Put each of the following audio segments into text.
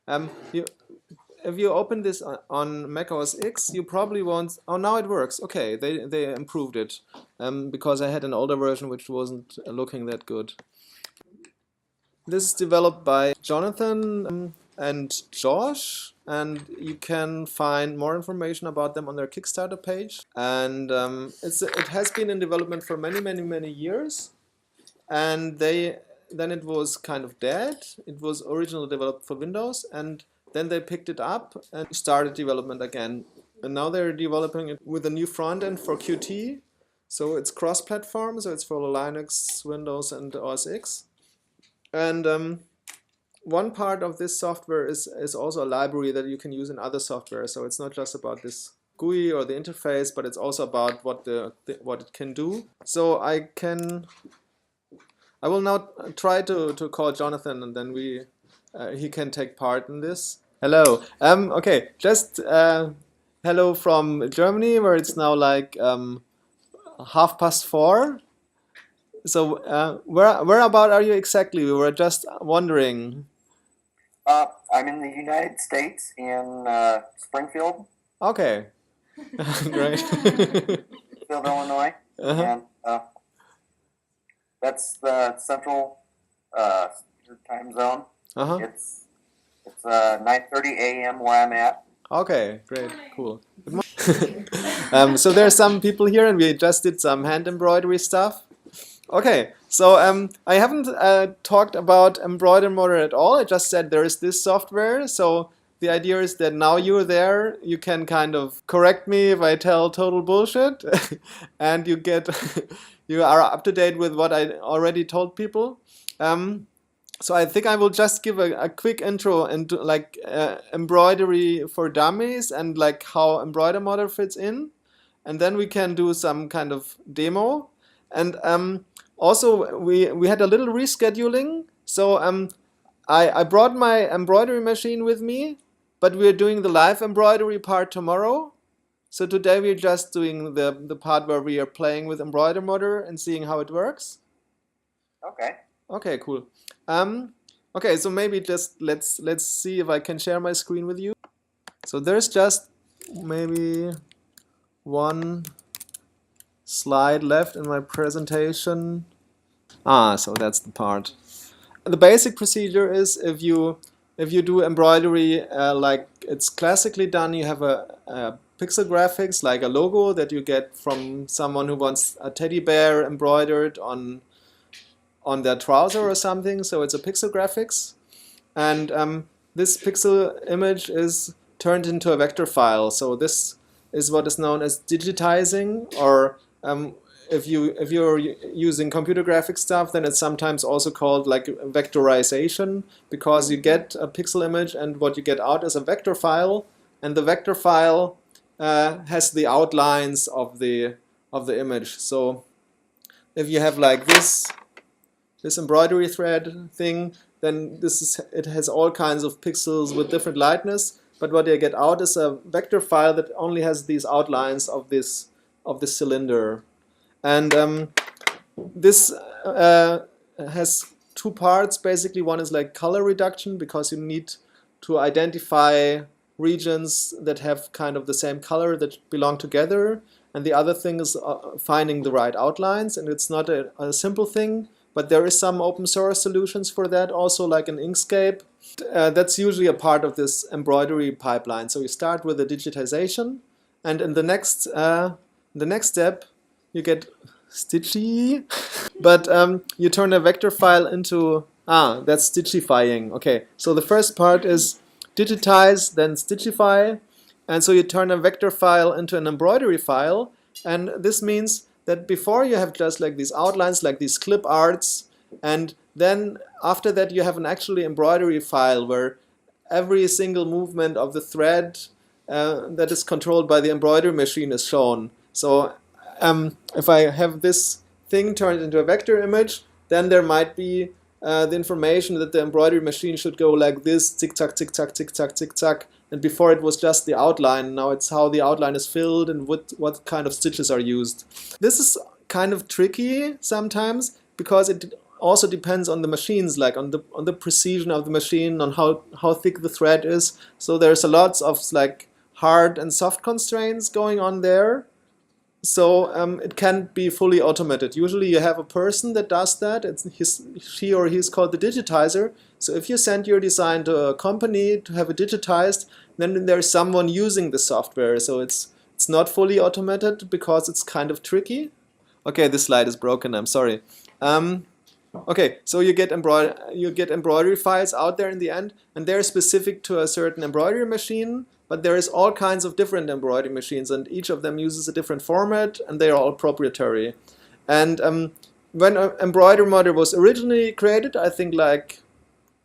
You, if you open this on Mac OS X, you probably won't. Oh, now it works. Okay, they improved it because I had an older version which wasn't looking that good. This is developed by Jonathan and Josh, and you can find more information about them on their Kickstarter page. And it has been in development for many years, and then it was kind of dead. It was originally developed for Windows, and then they picked it up and started development again. And now they're developing it with a new front end for Qt. So it's cross-platform, so it's for Linux, Windows, and OS X. And one part of this software is also a library that you can use in other software. So it's not just about this GUI or the interface, but it's also about what it can do. So I will now try to call Jonathan, and then he can take part in this. Hello. Okay, just hello from Germany, where it's now like 4:30. So where about are you exactly? We were just wondering. I'm in the United States in Springfield. Okay, great. Springfield, Illinois, and that's the central time zone. It's 9:30 a.m. where I'm at. Okay, great, cool. So there's some people here, and we just did some hand embroidery stuff. Okay, so I haven't talked about Embroider Modder at all. I just said there is this software. So the idea is that now you're there, you can kind of correct me if I tell total bullshit, and you are up to date with what I already told people. So I think I will just give a quick intro into like embroidery for dummies and like how Embroider Modder fits in, and then we can do some kind of demo. And also, we had a little rescheduling, so I brought my embroidery machine with me, but we're doing the live embroidery part tomorrow. So today we're just doing the part where we are playing with Embroider Modder and seeing how it works. Okay. Okay, cool. Okay, so maybe just let's see if I can share my screen with you. So there's just maybe one slide left in my presentation. So that's the part. The basic procedure is if you do embroidery like it's classically done, you have a pixel graphics like a logo that you get from someone who wants a teddy bear embroidered on their trouser or something. So it's a pixel graphics, and this pixel image is turned into a vector file. So this is what is known as digitizing, or if you're using computer graphic stuff, then it's sometimes also called like vectorization, because you get a pixel image and what you get out is a vector file, and the vector file has the outlines of the image. So if you have like this embroidery thread thing, then it has all kinds of pixels with different lightness, but what you get out is a vector file that only has these outlines of this cylinder. And this has two parts. Basically, one is like color reduction, because you need to identify regions that have kind of the same color that belong together. And the other thing is finding the right outlines. And it's not a simple thing, but there is some open source solutions for that, also like in Inkscape. That's usually a part of this embroidery pipeline. So you start with the digitization, and in the next step, you get stitchy, but you turn a vector file into, that's stitchifying. Okay, so the first part is digitize, then stitchify, and so you turn a vector file into an embroidery file, and this means that before you have just like these outlines, like these clip arts, and then after that you have an actually embroidery file where every single movement of the thread that is controlled by the embroidery machine is shown. So if I have this thing turned into a vector image, then there might be the information that the embroidery machine should go like this, tick-tock, tick-tock, tick-tock, tick-tock. And before it was just the outline, now it's how the outline is filled and what kind of stitches are used. This is kind of tricky sometimes, because it also depends on the machines, like on the precision of the machine, on how thick the thread is. So there's a lots of like hard and soft constraints going on there. So it can't be fully automated. Usually you have a person that does that. She or he's called the digitizer. So if you send your design to a company to have it digitized, then there's someone using the software. So it's not fully automated because it's kind of tricky. Okay, this slide is broken. I'm sorry. Okay, so you get embroidery files out there in the end, and they're specific to a certain embroidery machine. But there is all kinds of different embroidery machines, and each of them uses a different format, and they are all proprietary. And when embroidery modder was originally created, I think like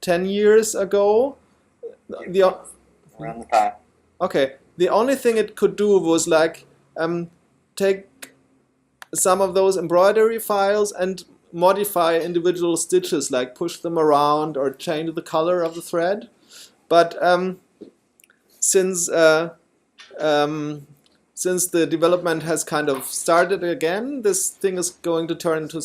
10 years ago, around the time. Okay, the only thing it could do was like take some of those embroidery files and modify individual stitches, like push them around or change the color of the thread. But since the development has kind of started again, this thing is going to turn into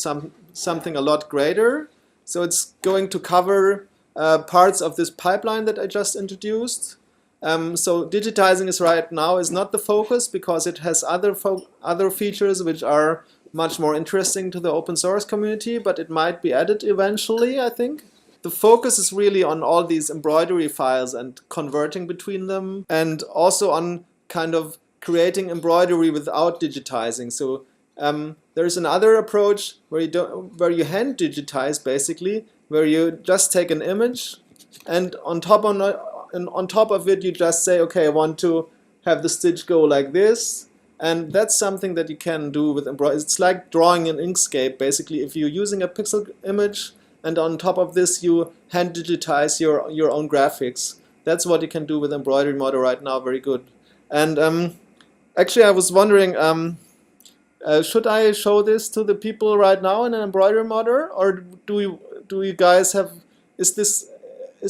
something a lot greater. So it's going to cover parts of this pipeline that I just introduced. So digitizing is right now is not the focus because it has other features which are much more interesting to the open source community, but it might be added eventually, I think. The focus is really on all these embroidery files and converting between them, and also on kind of creating embroidery without digitizing. So there's another approach where you hand digitize, basically, where you just take an image and on top of it you just say, okay, I want to have the stitch go like this. And that's something that you can do with embroidery. It's like drawing in Inkscape, basically. If you're using a pixel image, and on top of this you hand digitize your own graphics. That's what you can do with embroidery modder right now, very good. And actually I was wondering, should I show this to the people right now in an embroidery modder, or do you guys have, is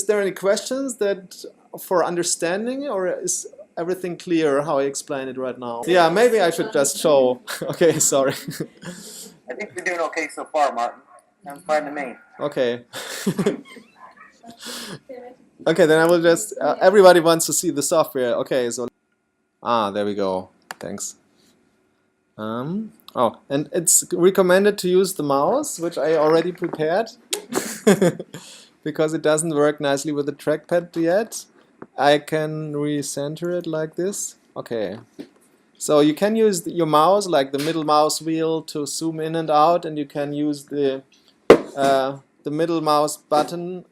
there any questions that for understanding, or is everything clear how I explain it right now? Yeah, maybe I should just show. Okay, sorry. I think you're doing okay so far, Martin. Sounds fine to me. Okay. Okay, then I will just, everybody wants to see the software. Okay, so, there we go. Thanks. Oh, and it's recommended to use the mouse, which I already prepared, because it doesn't work nicely with the trackpad yet. I can recenter it like this. Okay. So you can use your mouse, like the middle mouse wheel, to zoom in and out, and you can use the middle mouse button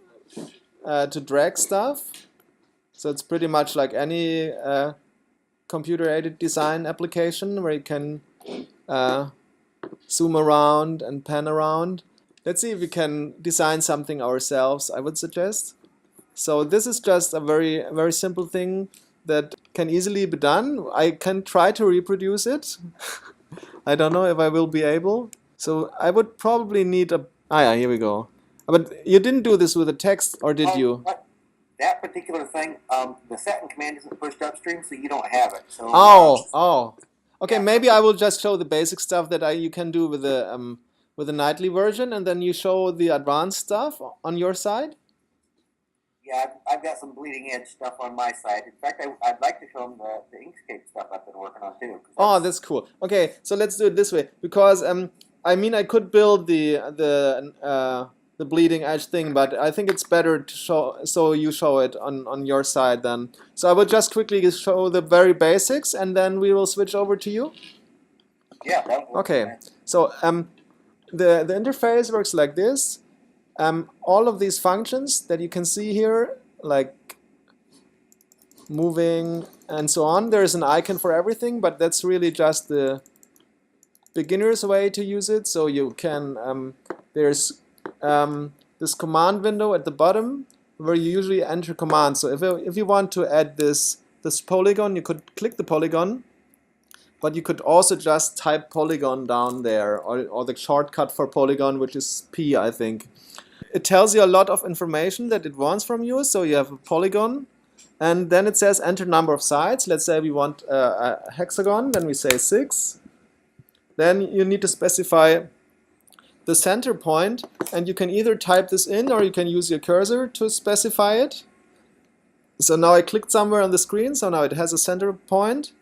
to drag stuff. So it's pretty much like any computer-aided design application where you can zoom around and pan around. Let's see if we can design something ourselves, I would suggest. So this is just a very, very simple thing that can easily be done. I can try to reproduce it. I don't know if I will be able. So I would probably need a... yeah, here we go. But you didn't do this with a text, or did you? That particular thing, the setting command isn't pushed upstream, so you don't have it. So, oh. Okay, maybe I will just show the basic stuff that you can do with the nightly version, and then you show the advanced stuff on your side. Yeah, I've got some bleeding edge stuff on my side. In fact, I'd like to show them the Inkscape stuff I've been working on too. Oh, that's cool. Okay, so let's do it this way, because I mean, I could build the bleeding edge thing, but I think it's better to show, so you show it on your side then. So I will just quickly show the very basics, and then we will switch over to you. Yeah. That works. Okay. So the interface works like this. All of these functions that you can see here, like moving and so on, there's an icon for everything, but that's really just the beginner's way to use it. So you can, there's this command window at the bottom where you usually enter commands. So if you want to add this polygon, you could click the polygon, but you could also just type polygon down there, or the shortcut for polygon, which is P, I think. It tells you a lot of information that it wants from you. So you have a polygon, and then it says enter number of sides. Let's say we want a hexagon, then we say 6. Then you need to specify the center point, and you can either type this in or you can use your cursor to specify it. So now I clicked somewhere on the screen, so now it has a center point,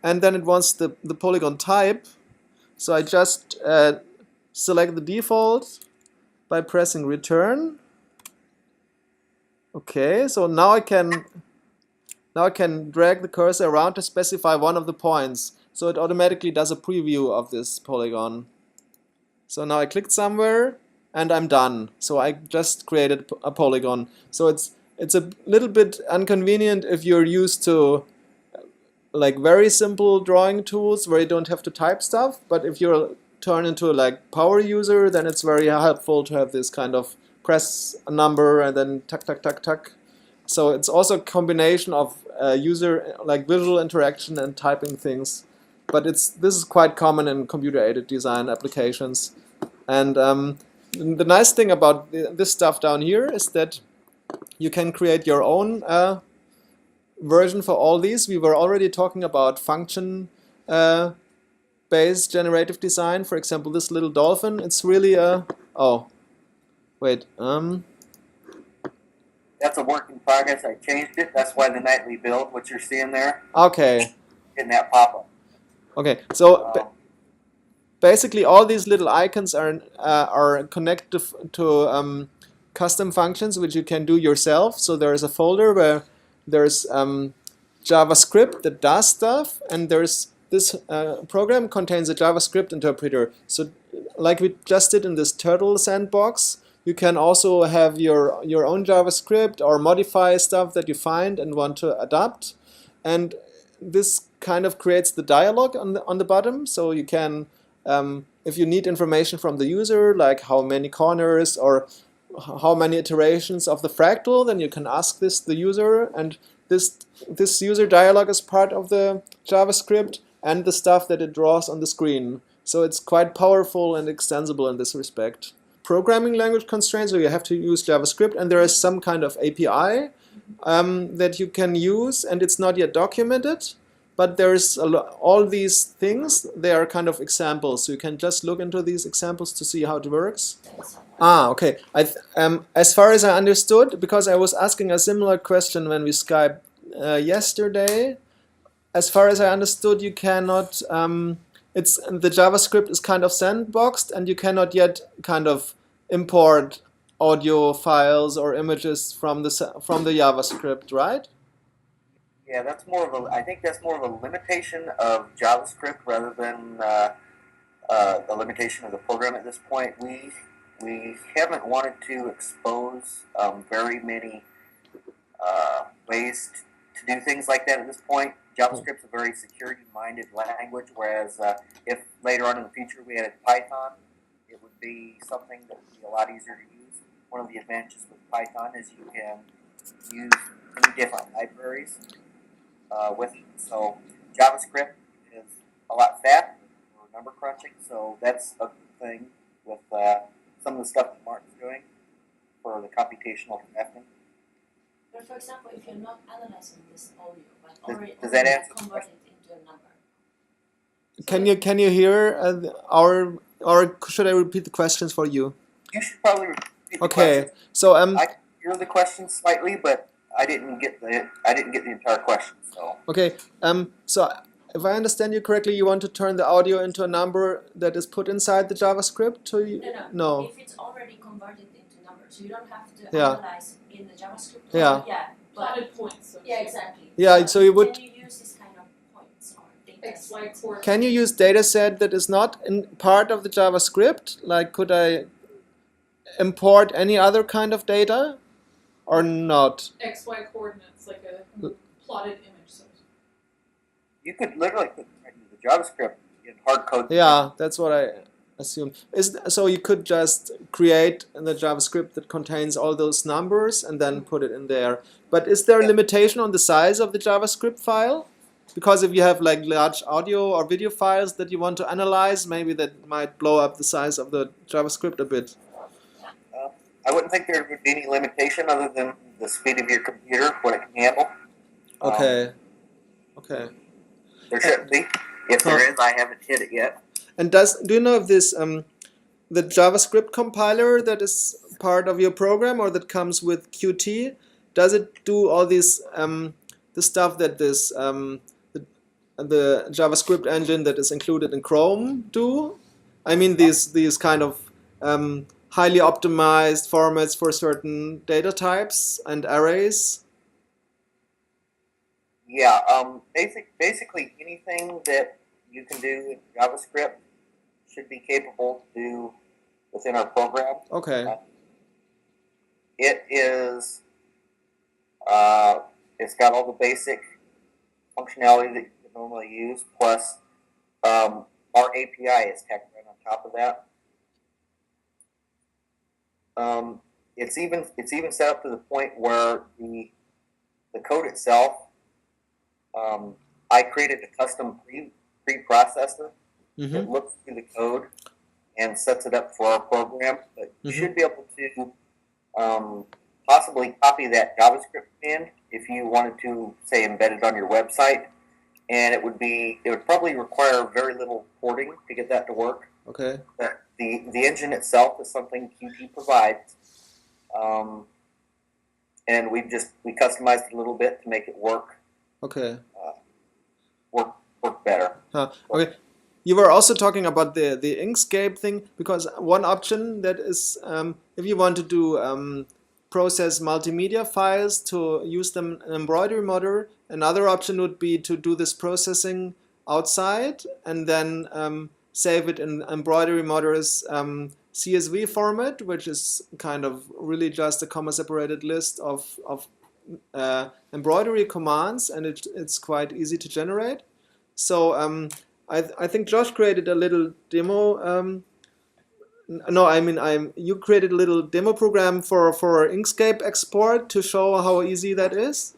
and then it wants the polygon type. So I just select the default by pressing return. Okay, so now I can drag the cursor around to specify one of the points. So it automatically does a preview of this polygon. So now I clicked somewhere and I'm done. So I just created a polygon. So it's a little bit inconvenient if you're used to like very simple drawing tools where you don't have to type stuff, but if you're turned into a like power user, then it's very helpful to have this kind of press a number and then tuck tuck tuck tuck. So it's also a combination of user like visual interaction and typing things, but this is quite common in computer-aided design applications. And the nice thing about this stuff down here is that you can create your own version for all these. We were already talking about function based generative design. For example, this little dolphin, it's really a that's a work in progress. I changed it. That's why the nightly build, what you're seeing there. Okay. In that pop-up. Okay, so basically all these little icons are connected to custom functions which you can do yourself. So there is a folder where there's JavaScript that does stuff, and there's this program contains a JavaScript interpreter. So like we just did in this turtle sandbox, you can also have your own JavaScript or modify stuff that you find and want to adapt. And this kind of creates the dialog on the bottom. So you can, if you need information from the user, like how many corners or how many iterations of the fractal, then you can ask the user, and this user dialog is part of the JavaScript and the stuff that it draws on the screen. So it's quite powerful and extensible in this respect. Programming language constraints, so you have to use JavaScript, and there is some kind of API that you can use, and it's not yet documented, but there's all these things. They are kind of examples, so you can just look into these examples to see how it works. Okay. As far as I understood, because I was asking a similar question when we Skyped yesterday, as far as I understood, you cannot. The JavaScript is kind of sandboxed, and you cannot yet kind of import audio files or images from the JavaScript, right? Yeah, that's more of a. I think that's more of a limitation of JavaScript rather than the limitation of the program at this point. We haven't wanted to expose very many ways to do things like that at this point. JavaScript's a very security-minded language, whereas if later on in the future we added Python, it would be something that would be a lot easier to use. One of the advantages with Python is you can use many different libraries with it. So JavaScript is a lot faster for number crunching, so that's a good thing with some of the stuff that Martin's doing for the computational drafting. But for example, if you're not analyzing this audio, but already does that answer convert it into a number. Can you hear or should I repeat the questions for you? You should probably repeat the questions. questions. So I can hear the questions slightly, but I didn't get the entire question. So okay. So if I understand you correctly, you want to turn the audio into a number that is put inside the JavaScript? No. If it's already converted into numbers, so you don't have to Yeah. analyze in the JavaScript. Yeah. Yeah. Plotted points. Yeah, exactly. Yeah. So you would. Can you use this kind of points or data? XY coordinates. Can you use data set that is not in part of the JavaScript? Like, could I import any other kind of data or not? XY coordinates, like a plotted image. So you could literally put the JavaScript in hard code. Yeah, that's what I assumed. So you could just create the JavaScript that contains all those numbers and then put it in there. But is there a limitation on the size of the JavaScript file? Because if you have like large audio or video files that you want to analyze, maybe that might blow up the size of the JavaScript a bit. I wouldn't think there would be any limitation other than the speed of your computer, what it can handle. Okay. Okay. There shouldn't be. If there is, I haven't hit it yet. And do you know if this the JavaScript compiler that is part of your program or that comes with Qt, does it do all these the stuff that the JavaScript engine that is included in Chrome do? I mean these kind of highly optimized formats for certain data types and arrays. Yeah, basically anything that you can do in JavaScript should be capable to do within our program. Okay. It is, it's got all the basic functionality that you can normally use, plus our API is tacked right on top of that. It's even set up to the point where the code itself, I created a custom preprocessor that looks through the code and sets it up for our program. But you should be able to possibly copy that JavaScript command if you wanted to, say, embed it on your website. And it would probably require very little porting to get that to work. Okay. But the engine itself is something Qt provides. And we customized it a little bit to make it work. Okay. Work better. Okay. You were also talking about the Inkscape thing, because one option that is if you want to do process multimedia files to use them in embroidery modder, another option would be to do this processing outside and then save it in embroidery modder's CSV format, which is kind of really just a comma-separated list of embroidery commands, and it's quite easy to generate. So I think Josh created a little demo. No, I mean you created a little demo program for Inkscape export to show how easy that is.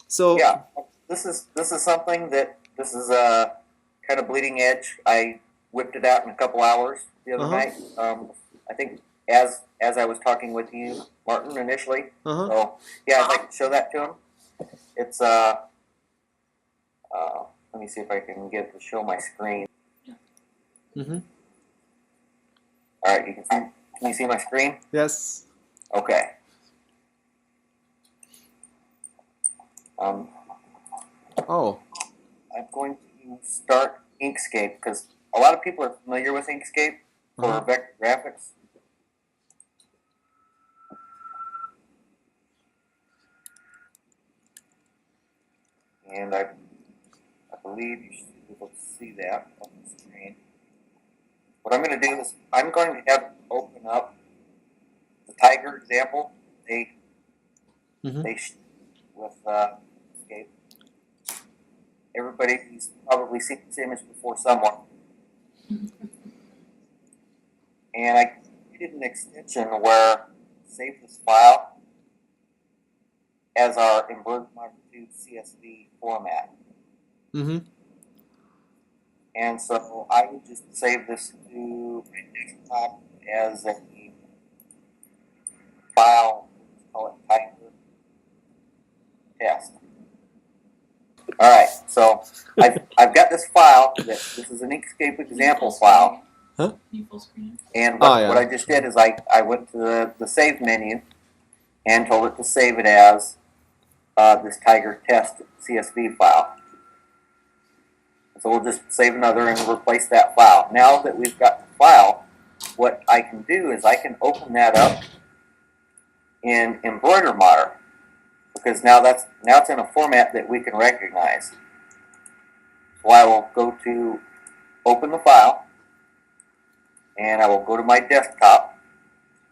So yeah, this is something that this is kind of bleeding edge. I whipped it out in a couple hours the other night. I think as I was talking with you, Martin, initially. So yeah, I'd like to show that to him. It's let me see if I can get it to show my screen. All right, can you see my screen? Yes. Okay. I'm going to start Inkscape because a lot of people are familiar with Inkscape for vector graphics. And I believe you should be able to see that on the screen. What I'm going to do is I'm going to have open up the tiger example they with Inkscape. Everybody's probably seen this image before someone. And I created an extension where save this file as our embroidered modern CSV format. And so I would just save this to my desktop as a file. Let's call it tiger test. All right, so I've got this file. This is an Inkscape example file. Can you full screen? And what I just did is I went to the save menu and told it to save it as this tiger test CSV file. So we'll just save another and replace that file. Now that we've got the file, what I can do is I can open that up in Embroider Modder, because now it's in a format that we can recognize. So I will go to open the file, and I will go to my desktop,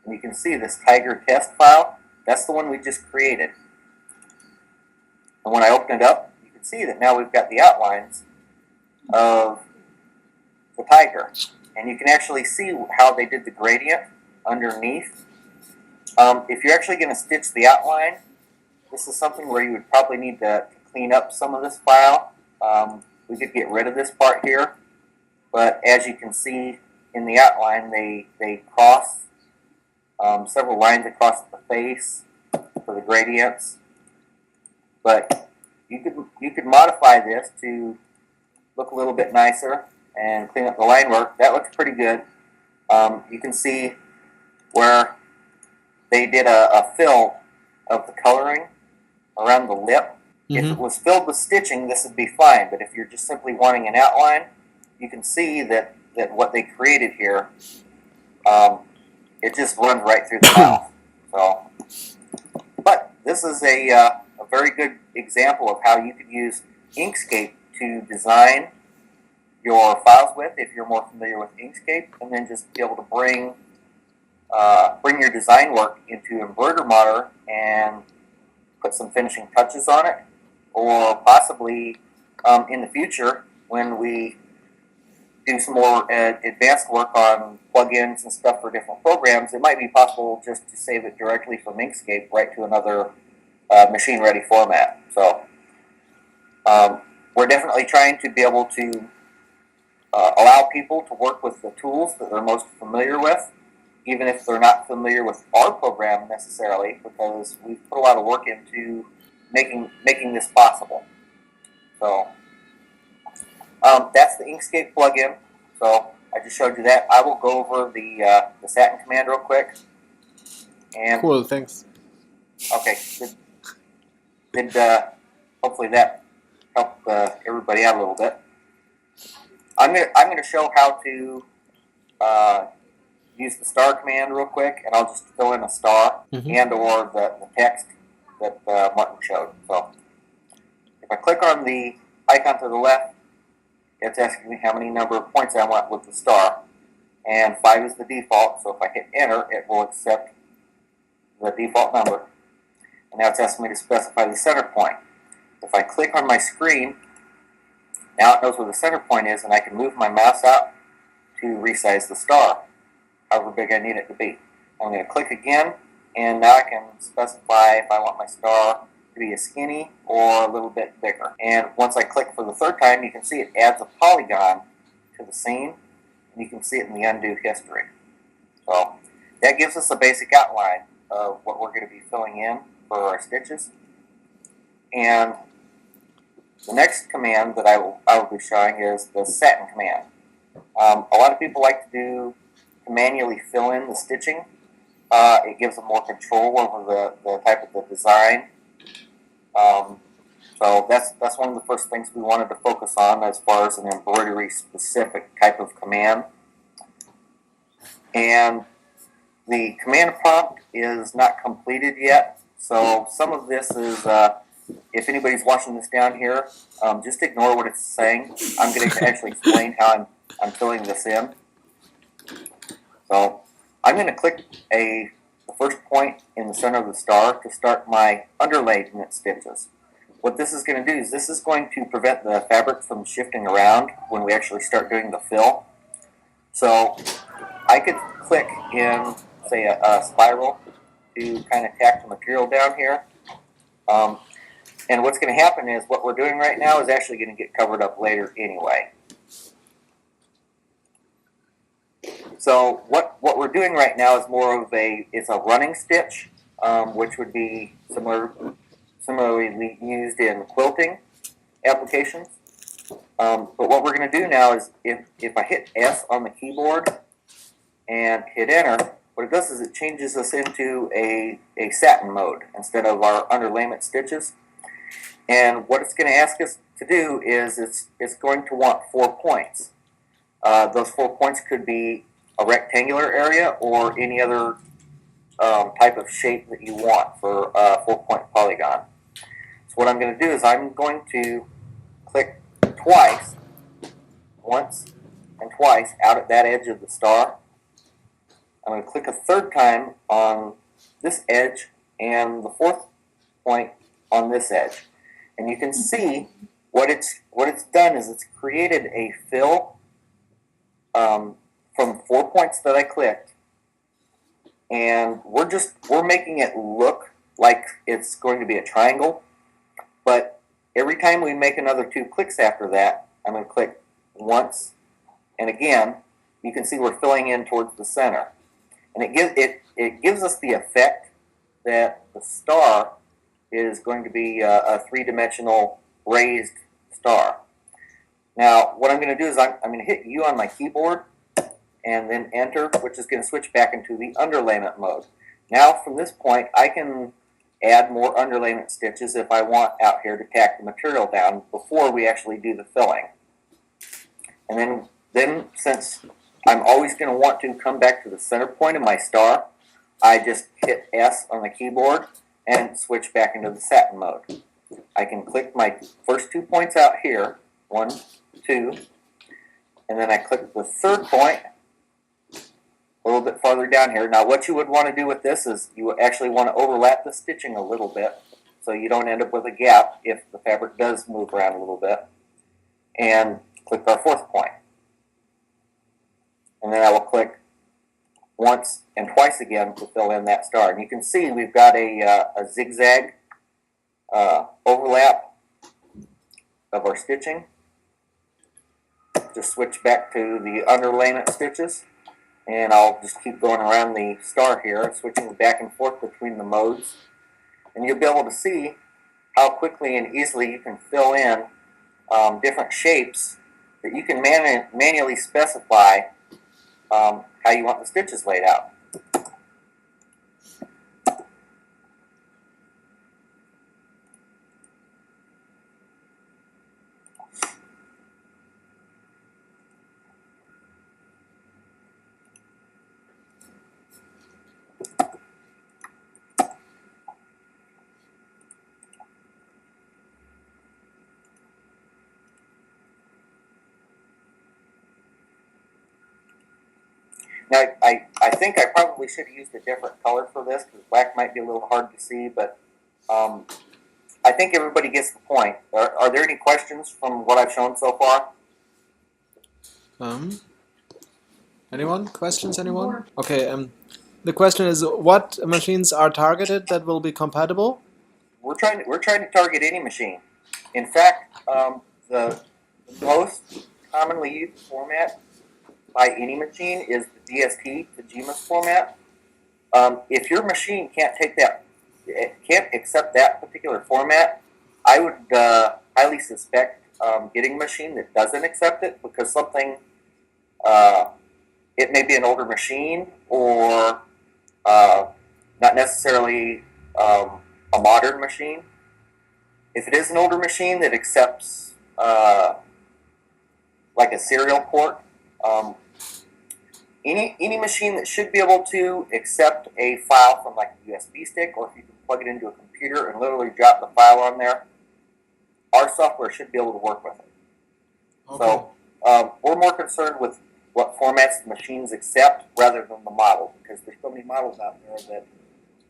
and you can see this tiger test file. That's the one we just created. And when I open it up, you can see that now we've got the outlines of the tiger. And you can actually see how they did the gradient underneath. If you're actually going to stitch the outline, this is something where you would probably need to clean up some of this file. We could get rid of this part here. But as you can see in the outline, they cross several lines across the face for the gradients. But you could modify this to look a little bit nicer and clean up the line work. That looks pretty good. you can see where they did a fill of the coloring around the lip. If it was filled with stitching, this would be fine, but if you're just simply wanting an outline, you can see that what they created here, it just runs right through the mouth. So, but this is a very good example of how you could use Inkscape to design your files with, if you're more familiar with Inkscape, and then just be able to bring your design work into Embroider and put some finishing touches on it, or possibly in the future when we do some more advanced work on plugins and stuff for different programs, it might be possible just to save it directly from Inkscape right to another machine-ready format. So we're definitely trying to be able to allow people to work with the tools that they're most familiar with, even if they're not familiar with our program necessarily, because we've put a lot of work into making this possible. So that's the Inkscape plugin. So I just showed you that. I will go over the satin command real quick. And Cool, thanks. okay, hopefully that helped everybody out a little bit. I'm gonna show how to use the star command real quick, and I'll just fill in a star and or the text that Martin showed. So if I click on the icon to the left, it's asking me how many number of points I want with the star, and 5 is the default. So if I hit enter, it will accept the default number. And now it's asking me to specify the center point. If I click on my screen, now it knows where the center point is, and I can move my mouse out to resize the star, however big I need it to be. I'm going to click again, and now I can specify if I want my star to be a skinny or a little bit bigger. And once I click for the third time, you can see it adds a polygon to the scene, and you can see it in the undo history. So that gives us a basic outline of what we're going to be filling in for our stitches. And the next command that I will be showing is the satin command. A lot of people like to manually fill in the stitching. It gives them more control over the type of the design. So that's one of the first things we wanted to focus on as far as an embroidery specific type of command. And the command prompt is not completed yet, so some of this is, if anybody's watching this down here, just ignore what it's saying. I'm going to actually explain how I'm filling this in. So I'm going to click the first point in the center of the star to start my underlay knit stitches. What this is going to do is this is going to prevent the fabric from shifting around when we actually start doing the fill. So I could click in, say, a spiral to kind of tack the material down here. And what's going to happen is what we're doing right now is actually going to get covered up later anyway. So what we're doing right now is more of it's a running stitch, which would be similarly used in quilting applications. But what we're going to do now is if I hit S on the keyboard and hit enter, what it does is it changes us into a satin mode instead of our underlayment stitches. And what it's going to ask us to do is it's going to want 4 points. Those 4 points could be a rectangular area or any other type of shape that you want for a 4-point polygon. So what I'm going to do is I'm going to click twice, once and twice, out at that edge of the star. I'm going to click a third time on this edge and the 4th point on this edge. And you can see what it's done is it's created a fill from 4 points that I clicked, and we're making it look like it's going to be a triangle. But every time we make another 2 clicks after that, I'm going to click once and again. You can see we're filling in towards the center, and it gives us the effect that the star is going to be a 3-dimensional raised star. Now, what I'm going to do is I'm going to hit U on my keyboard, and then enter, which is going to switch back into the underlayment mode. Now from this point I can add more underlayment stitches if I want out here to tack the material down before we actually do the filling. And then since I'm always going to want to come back to the center point of my star, I just hit S on the keyboard and switch back into the satin mode. I can click my first 2 points out here, 1, 2, and then I click the third point a little bit farther down here. Now what you would want to do with this is you actually want to overlap the stitching a little bit so you don't end up with a gap if the fabric does move around a little bit. And click our fourth point. And then I will click once and twice again to fill in that star. And you can see we've got a zigzag overlap of our stitching. Just switch back to the underlayment stitches, and I'll just keep going around the star here, switching back and forth between the modes. And you'll be able to see how quickly and easily you can fill in different shapes that you can manually specify how you want the stitches laid out. Now, I think I probably should have used a different color for this because black might be a little hard to see, but I think everybody gets the point. Are there any questions from what I've shown so far? Anyone? Questions, anyone? Okay, the question is, what machines are targeted that will be compatible? We're trying to target any machine. In fact, the most commonly used format by any machine is the DST to GMAS format. If your machine can't accept that particular format, I would highly suspect getting a machine that doesn't accept it because something, it may be an older machine or not necessarily a modern machine. If it is an older machine that accepts like a serial port, any machine that should be able to accept a file from like a USB stick, or if you can plug it into a computer and literally drop the file on there, our software should be able to work with it. Okay. So we're more concerned with what formats the machines accept rather than the model, because there's so many models out there that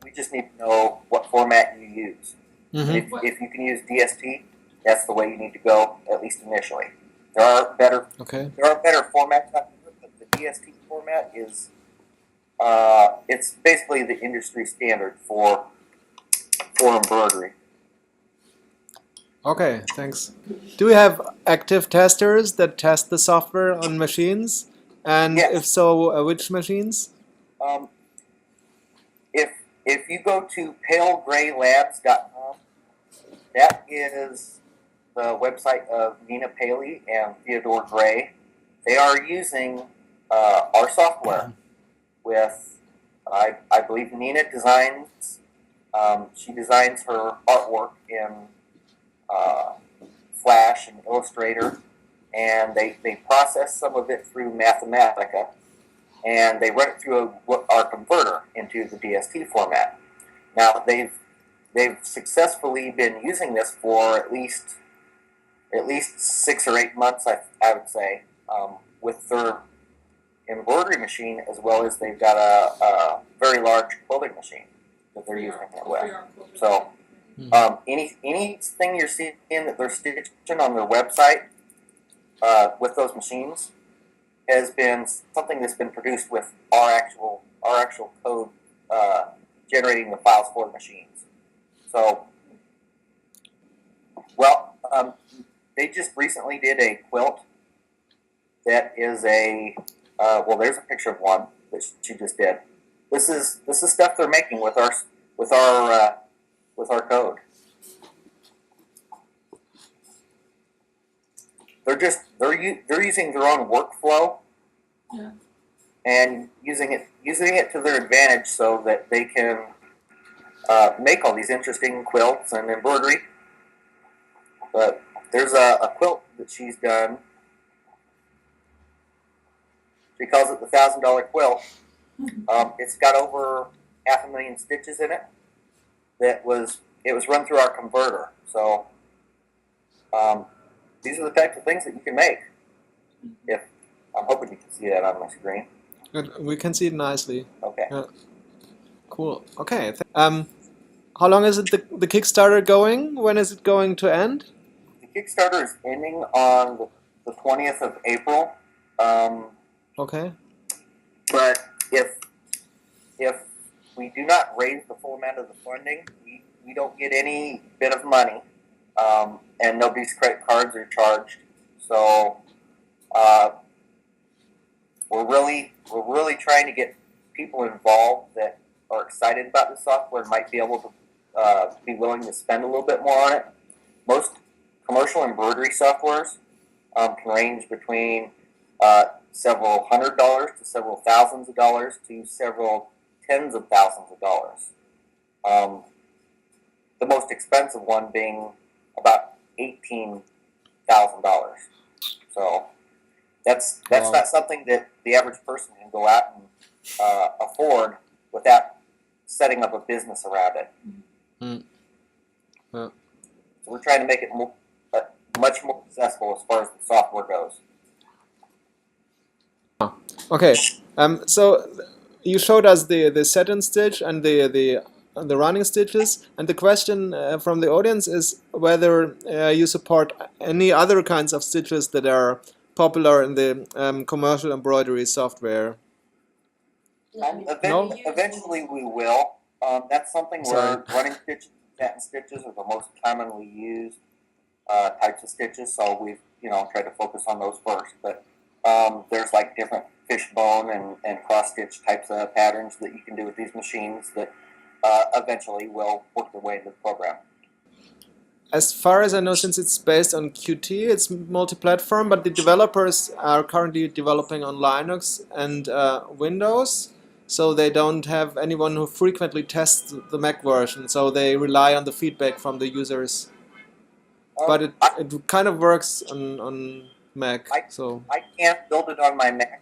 we just need to know what format you use. Mm-hmm. If you can use DST, that's the way you need to go, at least initially. There are better formats out there, but the DST format is it's basically the industry standard for embroidery. Okay, thanks. Do we have active testers that test the software on machines? And yes. If so, which machines? If you go to palegraylabs.com, that is the website of Nina Paley and Theodore Gray. They are using our software with, I believe Nina designs, she designs her artwork in Flash and Illustrator, and they process some of it through Mathematica, and they run it through our converter into the DST format. Now they've successfully been using this for at least 6 or 8 months, I would say, with their embroidery machine, as well as they've got a very large quilting machine that they're using it with. So anything you're seeing that they're stitching on their website with those machines has been something that's been produced with our actual code generating the files for the machines. So, they just recently did a quilt that is there's a picture of one that she just did. This is stuff they're making with our code. They're using their own workflow. Yeah. and using it to their advantage so that they can make all these interesting quilts and embroidery. But there's a quilt that she's done. She calls it the $1,000 quilt. It's got over 500,000 stitches in it. It was run through our converter. So these are the types of things that you can make. If I'm hoping you can see that on my screen. Good. We can see it nicely. Okay. Yeah. Cool. Okay. How long is it the Kickstarter going? When is it going to end? The Kickstarter is ending on the 20th of April. Okay. But if we do not raise the full amount of the funding, we don't get any bit of money, and nobody's credit cards are charged. So we're really trying to get people involved that are excited about the software and might be able to be willing to spend a little bit more on it. Most commercial embroidery softwares can range between several $100s to several thousands of dollars to several tens of thousands of dollars. The most expensive one being about $18,000. So that's Wow. not something that the average person can go out and afford without setting up a business around it. Mm. Yeah. So we're trying to make it much more accessible as far as the software goes. Okay. So you showed us the set and stitch and the running stitches, and the question from the audience is whether you support any other kinds of stitches that are popular in the commercial embroidery software. No? Eventually we will. That's something Sorry. where running stitches, satin stitches are the most commonly used types of stitches. So we've tried to focus on those first. But there's like different fishbone and cross stitch types of patterns that you can do with these machines that eventually will work their way into the program. As far as I know, since it's based on Qt, it's multi-platform, but the developers are currently developing on Linux and Windows, so they don't have anyone who frequently tests the Mac version, so they rely on the feedback from the users. But it kind of works on Mac. So I can't build it on my Mac.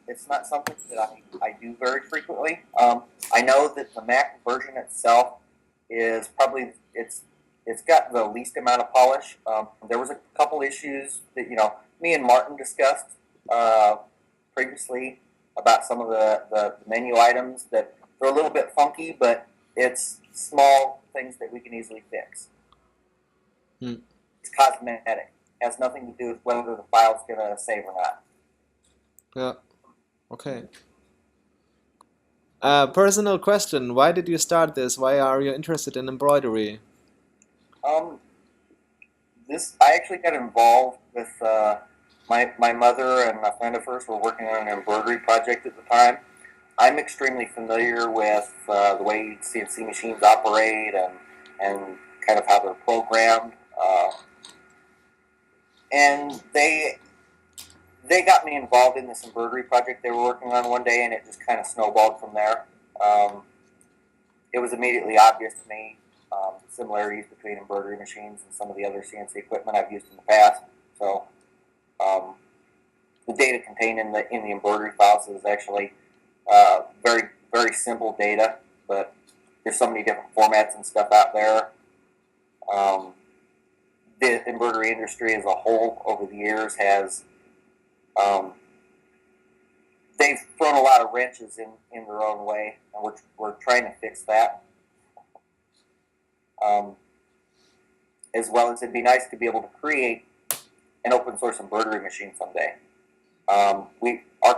It's not something that I do very frequently. I know that the Mac version itself is probably it's got the least amount of polish. There was a couple issues that me and Martin discussed previously about some of the menu items that they're a little bit funky, but it's small things that we can easily fix. It's cosmetic. It has nothing to do with whether the file's going to save or not. yeah, okay. Personal question: why did you start this? Why are you interested in embroidery? I actually got involved with my mother and a friend of hers were working on an embroidery project at the time. I'm extremely familiar with the way CNC machines operate and kind of how they're programmed. And they got me involved in this embroidery project they were working on one day, and it just kind of snowballed from there. It was immediately obvious to me the similarities between embroidery machines and some of the other CNC equipment I've used in the past. So the data contained in the embroidery files is actually very, very simple data, but there's so many different formats and stuff out there. The embroidery industry as a whole over the years has they've thrown a lot of wrenches in their own way, and we're trying to fix that. As well as it'd be nice to be able to create an open source embroidery machine someday. Our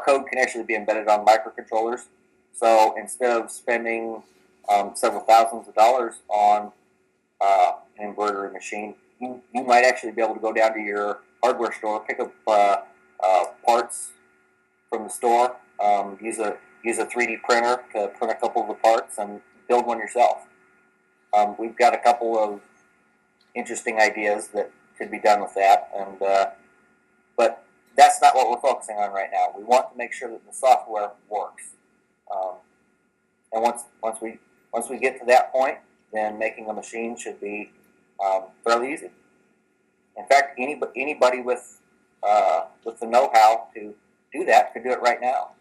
code can actually be embedded on microcontrollers, so instead of spending several thousands of dollars on an embroidery machine, you might actually be able to go down to your hardware store, pick up parts from the store, use a 3D printer to print a couple of the parts and build one yourself. We've got a couple of interesting ideas that could be done with that, but that's not what we're focusing on right now. We want to make sure that the software works. And once we get to that point, then making a machine should be fairly easy. In fact, anybody with the know-how to do that could do it right now.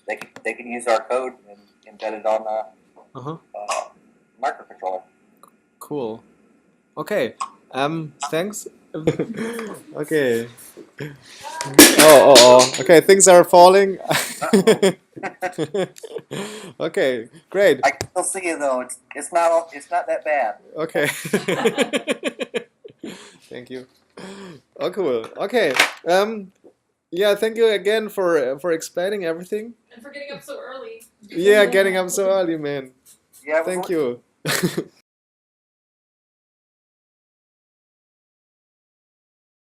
They can use our code and embed it on the microcontroller. Cool. Okay. Thanks. Okay. Oh. Okay, things are falling. Okay, great. I can still see you though. It's not that bad. Okay. Thank you. Oh, cool. Okay. Yeah, thank you again for explaining everything. And for getting up so early. Yeah, getting up so early, man. Yeah. Thank you.